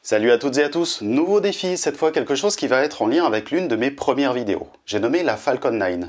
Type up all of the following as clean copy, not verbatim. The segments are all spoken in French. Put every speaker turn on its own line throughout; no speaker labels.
Salut à toutes et à tous, nouveau défi, cette fois quelque chose qui va être en lien avec l'une de mes premières vidéos. J'ai nommé la Falcon 9,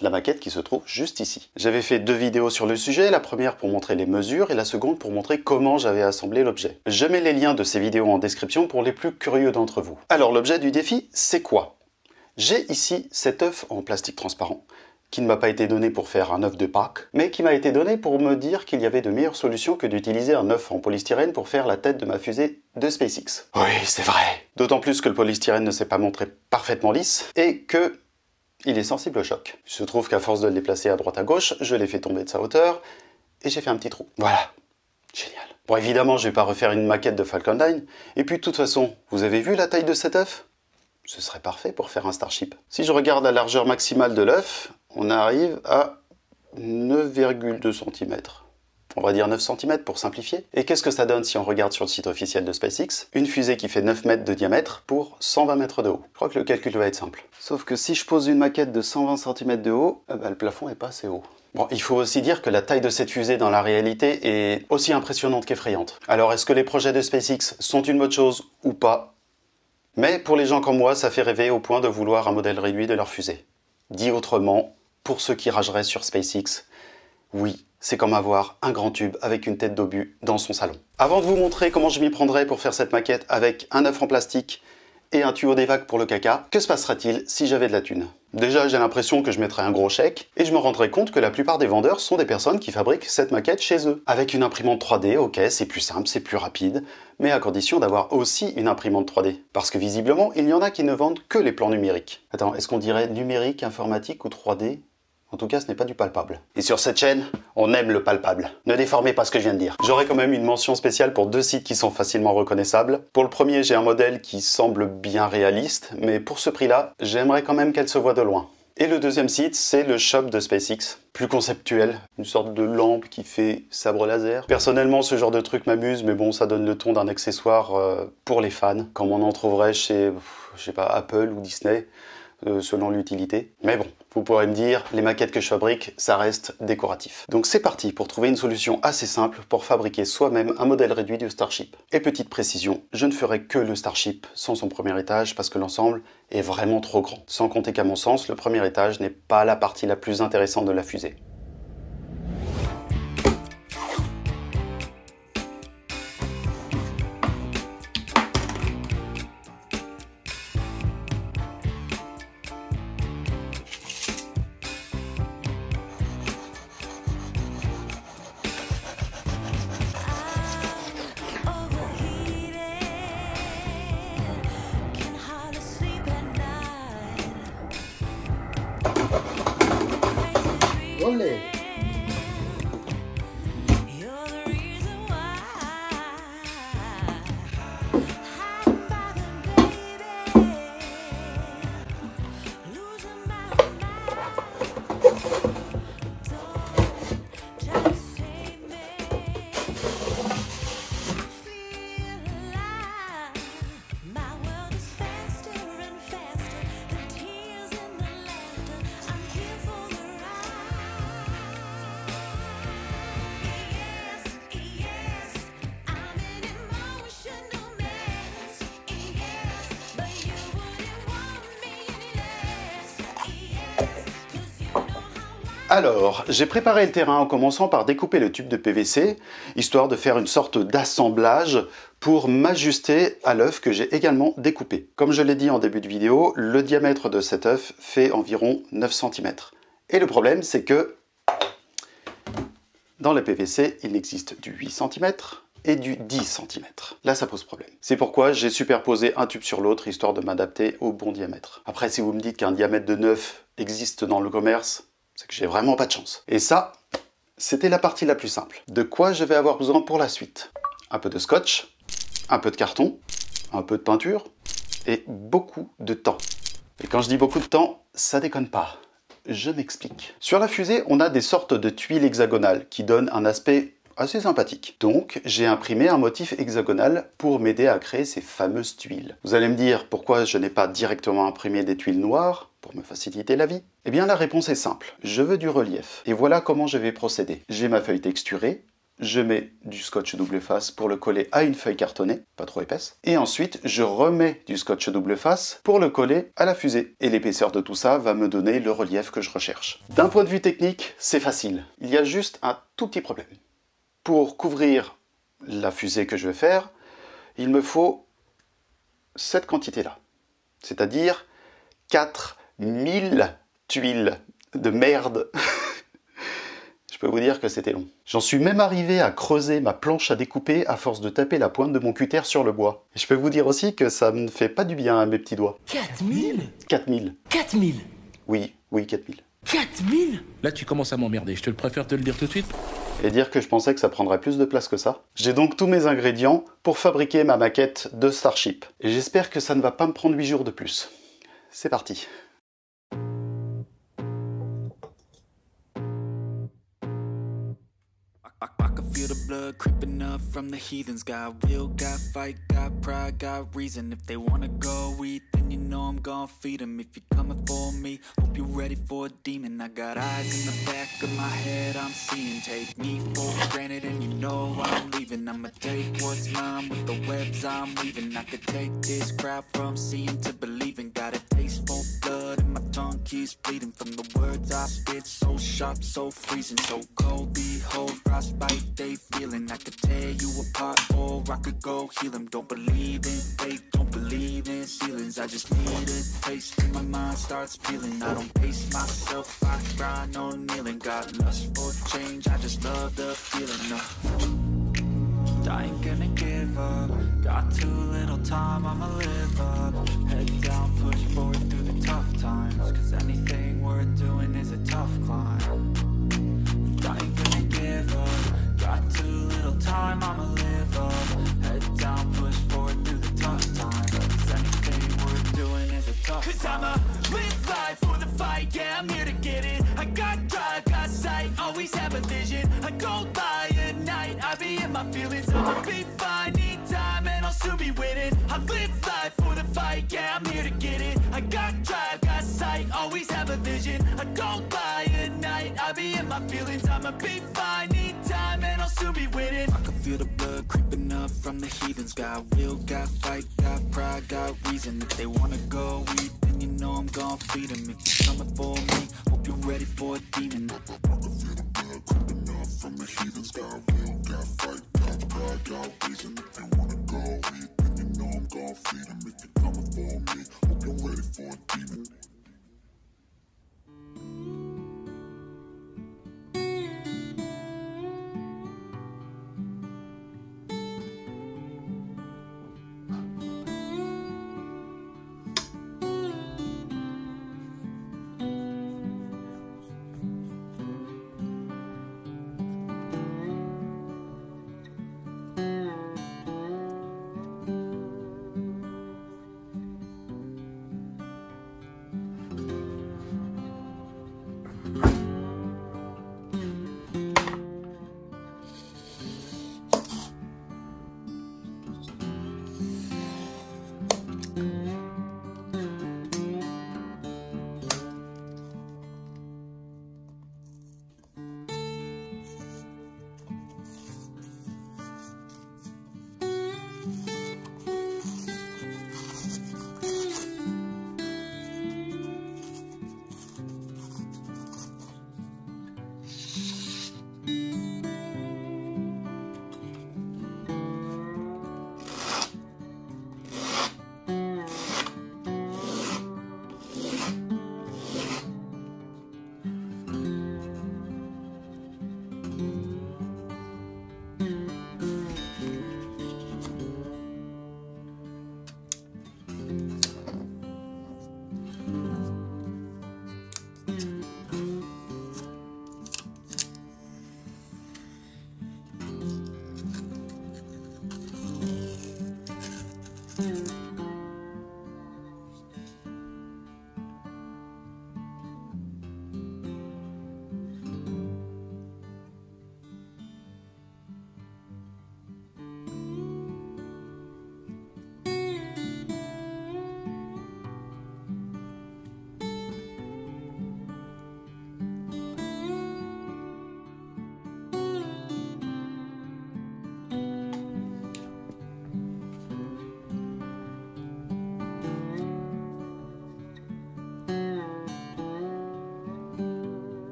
la maquette qui se trouve juste ici. J'avais fait 2 vidéos sur le sujet, la première pour montrer les mesures et la seconde pour montrer comment j'avais assemblé l'objet. Je mets les liens de ces vidéos en description pour les plus curieux d'entre vous. Alors l'objet du défi, c'est quoi? J'ai ici cet œuf en plastique transparent, qui ne m'a pas été donné pour faire un œuf de Pâques, mais qui m'a été donné pour me dire qu'il y avait de meilleures solutions que d'utiliser un œuf en polystyrène pour faire la tête de ma fusée de SpaceX. Oui, c'est vrai. D'autant plus que le polystyrène ne s'est pas montré parfaitement lisse et que il est sensible au choc. Il se trouve qu'à force de le déplacer à droite à gauche, je l'ai fait tomber de sa hauteur et j'ai fait un petit trou. Voilà. Génial. Bon, évidemment, je vais pas refaire une maquette de Falcon 9. Et puis, de toute façon, vous avez vu la taille de cet œuf? Ce serait parfait pour faire un Starship. Si je regarde la largeur maximale de l'œuf, on arrive à 9,2 cm. On va dire 9 cm pour simplifier. Et qu'est-ce que ça donne si on regarde sur le site officiel de SpaceX? Une fusée qui fait 9 mètres de diamètre pour 120 mètres de haut. Je crois que le calcul va être simple. Sauf que si je pose une maquette de 120 cm de haut, le plafond n'est pas assez haut. Bon, il faut aussi dire que la taille de cette fusée dans la réalité est aussi impressionnante qu'effrayante. Alors est-ce que les projets de SpaceX sont une bonne chose ou pas? Mais pour les gens comme moi, ça fait rêver au point de vouloir un modèle réduit de leur fusée. Dit autrement, pour ceux qui rageraient sur SpaceX, oui, c'est comme avoir un grand tube avec une tête d'obus dans son salon. Avant de vous montrer comment je m'y prendrais pour faire cette maquette avec un œuf en plastique et un tuyau d'évac pour le caca, que se passerait-il si j'avais de la thune? Déjà, j'ai l'impression que je mettrais un gros chèque, et je me rendrais compte que la plupart des vendeurs sont des personnes qui fabriquent cette maquette chez eux. Avec une imprimante 3D, ok, c'est plus simple, c'est plus rapide, mais à condition d'avoir aussi une imprimante 3D. Parce que visiblement, il y en a qui ne vendent que les plans numériques. Attends, est-ce qu'on dirait numérique, informatique ou 3D? En tout cas, ce n'est pas du palpable. Et sur cette chaîne, on aime le palpable. Ne déformez pas ce que je viens de dire. J'aurai quand même une mention spéciale pour 2 sites qui sont facilement reconnaissables. Pour le premier, j'ai un modèle qui semble bien réaliste, mais pour ce prix-là, j'aimerais quand même qu'elle se voie de loin. Et le deuxième site, c'est le shop de SpaceX, plus conceptuel, une sorte de lampe qui fait sabre laser. Personnellement, ce genre de truc m'amuse, mais bon, ça donne le ton d'un accessoire pour les fans, comme on en trouverait chez, je sais pas, Apple ou Disney. Selon l'utilité. Mais bon, vous pourrez me dire, les maquettes que je fabrique, ça reste décoratif. Donc c'est parti pour trouver une solution assez simple pour fabriquer soi-même un modèle réduit du Starship. Et petite précision, je ne ferai que le Starship sans son premier étage parce que l'ensemble est vraiment trop grand. Sans compter qu'à mon sens, le premier étage n'est pas la partie la plus intéressante de la fusée. Olé! Alors, j'ai préparé le terrain en commençant par découper le tube de PVC, histoire de faire une sorte d'assemblage pour m'ajuster à l'œuf que j'ai également découpé. Comme je l'ai dit en début de vidéo, le diamètre de cet œuf fait environ 9 cm. Et le problème, c'est que dans le PVC, il existe du 8 cm et du 10 cm. Là, ça pose problème. C'est pourquoi j'ai superposé un tube sur l'autre, histoire de m'adapter au bon diamètre. Après, si vous me dites qu'un diamètre de 9 existe dans le commerce, c'est que j'ai vraiment pas de chance. Et ça, c'était la partie la plus simple. De quoi je vais avoir besoin pour la suite? Un peu de scotch, un peu de carton, un peu de peinture et beaucoup de temps. Et quand je dis beaucoup de temps, ça déconne pas. Je m'explique. Sur la fusée, on a des sortes de tuiles hexagonales qui donnent un aspect assez sympathique. Donc, j'ai imprimé un motif hexagonal pour m'aider à créer ces fameuses tuiles. Vous allez me dire pourquoi je n'ai pas directement imprimé des tuiles noires pour me faciliter la vie? Eh bien, la réponse est simple. Je veux du relief. Et voilà comment je vais procéder. J'ai ma feuille texturée, je mets du scotch double face pour le coller à une feuille cartonnée, pas trop épaisse. Et ensuite, je remets du scotch double face pour le coller à la fusée. Et l'épaisseur de tout ça va me donner le relief que je recherche. D'un point de vue technique, c'est facile. Il y a juste un tout petit problème. Pour couvrir la fusée que je vais faire, il me faut cette quantité-là. C'est-à-dire 4000 tuiles de merde. Je peux vous dire que c'était long. J'en suis même arrivé à creuser ma planche à découper à force de taper la pointe de mon cutter sur le bois. Et je peux vous dire aussi que ça ne fait pas du bien à mes petits doigts.
4000
4000.
4000
Oui, 4000.
4000
Là, tu commences à m'emmerder, je te le préfère te le dire tout de suite.
Et dire que je pensais que ça prendrait plus de place que ça. J'ai donc tous mes ingrédients pour fabriquer ma maquette de Starship. Et j'espère que ça ne va pas me prendre 8 jours de plus. C'est parti.
I can feel the blood creeping up from the heathens. Got will, got fight, got pride, got reason. If they wanna go eat, then you know I'm gonna feed them. If you're coming for me, hope you're ready for a demon. I got eyes in the back of my head, I'm seeing. Take me for granted and you know I'm leaving. I'ma take what's mine with the webs I'm weaving. I could take this crowd from seeing to believing. Got a taste for blood and my tongue keeps bleeding. From the words I spit, so sharp, so freezing. So cold, behold, frostbite they feeling. I could tear you apart or I could go heal them. Don't believe in fate, don't believe in ceilings. I just need a taste and my mind starts peeling. I don't pace myself, I grind on kneeling. Got lust for change, I just love the feeling. I ain't gonna give up. Got too little time, I'ma live up. Head down, push forward through the tough times. Cause anything worth doing is a tough climb. I ain't gonna give up. Got too little time, I'ma live up. Head down, push forward through the tough times. Cause anything worth doing is a tough climb. Cause I'ma live life for the fight, yeah, I'm here to get it. I got drive, got sight, always have a vision. I go by at night, I be in my feelings. I'ma be fine, need time, and I'll soon be winning. I live life for the fight, yeah, I'm here to get it. I got drive, got sight, always have a vision. I go by at night, I be in my feelings. I'ma be fine, need time, and I'll soon be winning. I can feel the blood creeping up from the heathens. Got will, got fight, got pride, got reason. If they wanna go eat, then you know I'm gonna feed them. If you're coming for me, hope you're ready for a demon. I can feel the blood creeping up from the heathens. Got will, got fight, got pride, got reason. If they wanna go eat, then you know I'm gonna feed them. If you're coming for me, hope you're ready for a demon.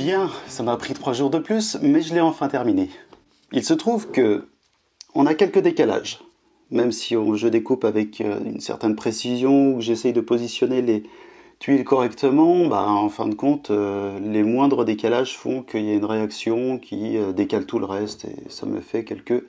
Bien, ça m'a pris 3 jours de plus, mais je l'ai enfin terminé. Il se trouve que on a quelques décalages. Même si je découpe avec une certaine précision, ou que j'essaye de positionner les tuiles correctement, bah, en fin de compte, les moindres décalages font qu'il y a une réaction qui décale tout le reste, et ça me fait quelques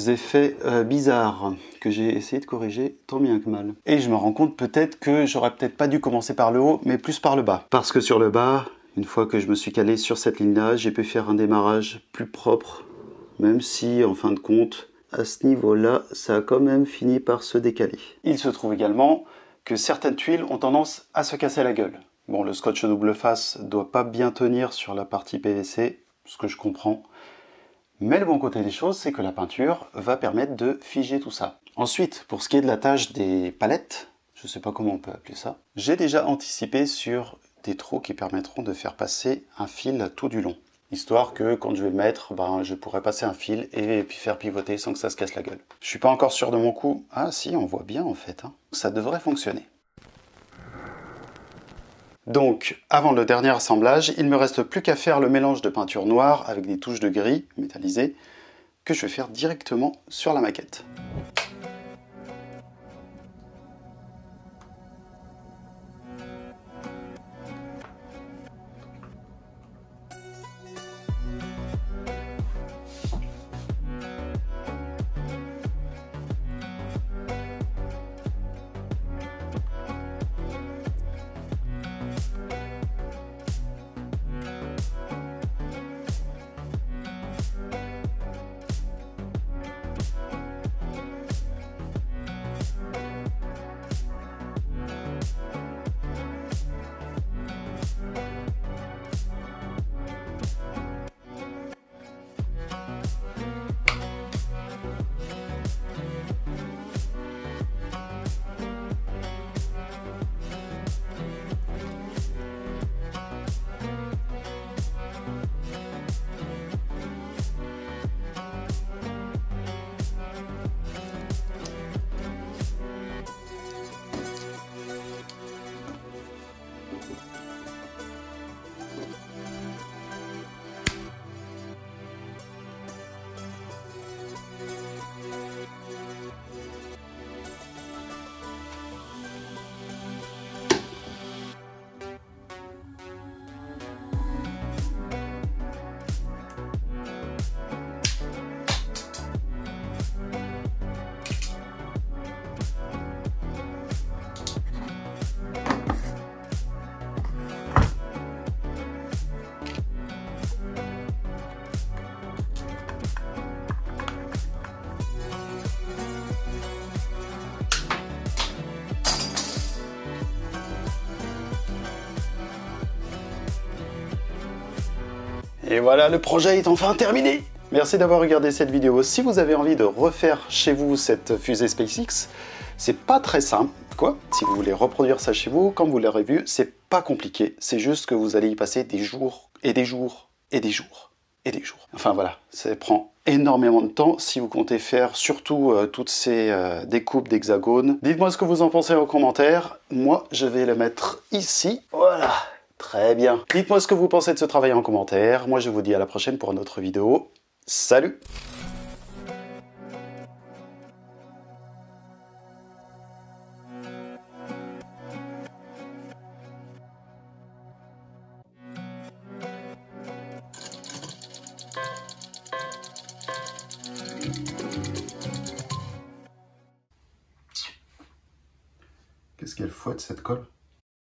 effets bizarres que j'ai essayé de corriger tant bien que mal. Et je me rends compte peut-être que j'aurais peut-être pas dû commencer par le haut, mais plus par le bas. Parce que sur le bas, une fois que je me suis calé sur cette ligne-là, j'ai pu faire un démarrage plus propre, même si, en fin de compte, à ce niveau-là, ça a quand même fini par se décaler. Il se trouve également que certaines tuiles ont tendance à se casser la gueule. Bon, le scotch double face doit pas bien tenir sur la partie PVC, ce que je comprends. Mais le bon côté des choses, c'est que la peinture va permettre de figer tout ça. Ensuite, pour ce qui est de la tâche des palettes, je sais pas comment on peut appeler ça, j'ai déjà anticipé sur des trous qui permettront de faire passer un fil tout du long. Histoire que quand je vais le mettre, je pourrais passer un fil et puis faire pivoter sans que ça se casse la gueule. Je suis pas encore sûr de mon coup. Ah si, on voit bien en fait. Ça devrait fonctionner. Donc, avant le dernier assemblage, il ne me reste plus qu'à faire le mélange de peinture noire avec des touches de gris métallisé que je vais faire directement sur la maquette. Et voilà, le projet est enfin terminé! Merci d'avoir regardé cette vidéo. Si vous avez envie de refaire chez vous cette fusée SpaceX, c'est pas très simple, quoi. Si vous voulez reproduire ça chez vous, comme vous l'aurez vu, c'est pas compliqué. C'est juste que vous allez y passer des jours, et des jours, et des jours, et des jours. Enfin voilà, ça prend énormément de temps si vous comptez faire surtout toutes ces découpes d'hexagones. Dites-moi ce que vous en pensez en commentaire. Moi, je vais le mettre ici. Voilà. Très bien. Dites-moi ce que vous pensez de ce travail en commentaire. Moi, je vous dis à la prochaine pour une autre vidéo. Salut! Qu'est-ce qu'elle fouette cette colle?